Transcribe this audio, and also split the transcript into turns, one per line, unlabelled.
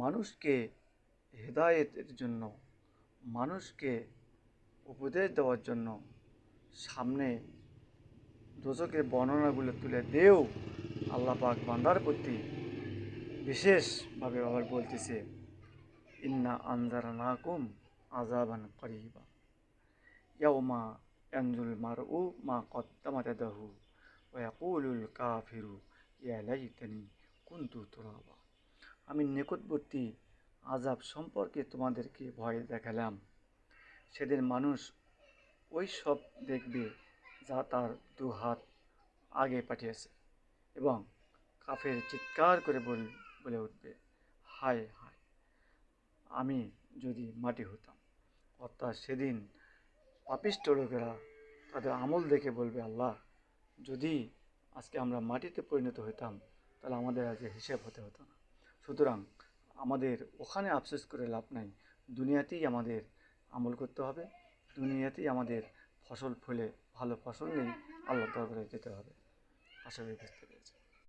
মানুষকে হেদায়েতের জন্য, মানুষকে উপদেশ দেওয়ার জন্য সামনে দোজখের বর্ণনাগুলো তুলে দেও আল্লাহ পাক বান্দার প্রতি বিশেষভাবে আবার বলতেছে, ইন্না আনজারনাকুম আযাবান করিবা ইয়াউমা ইয়ানজুল মারউ মা কদ্দামাত ইয়াদাহু ওয়া ইয়াকুলুল কাফিরু ইয়া লাইতানি কুনতু তুরাবা। আমি নিকটবর্তী আযাব সম্পর্কে তোমাদেরকে ভয় দেখালাম। সেদিন মানুষ ওই সব দেখবে যা তার দু হাত আগে পাঠিয়েছে, এবং কাফের চিৎকার করে বলে উঠবে, হায় হায়, আমি যদি মাটি হতাম। অর্থাৎ সেদিন পাপিষ্ঠ লোকেরা তাদের আমল দেখে বলবে, আল্লাহ, যদি আজকে আমরা মাটিতে পরিণত হতাম তাহলে আমাদের আজকে হিসেব হতে হতো না। সুতরাং আমাদের ওখানে আফসোস করে লাভ নাই, দুনিয়াতেই আমাদের আমল করতে হবে, দুনিয়াতেই আমাদের ফসল ফলে ভালো ফসল নেই আল্লাহ দরবারে যেতে হবে। আশা করি বুঝতে পেরেছি।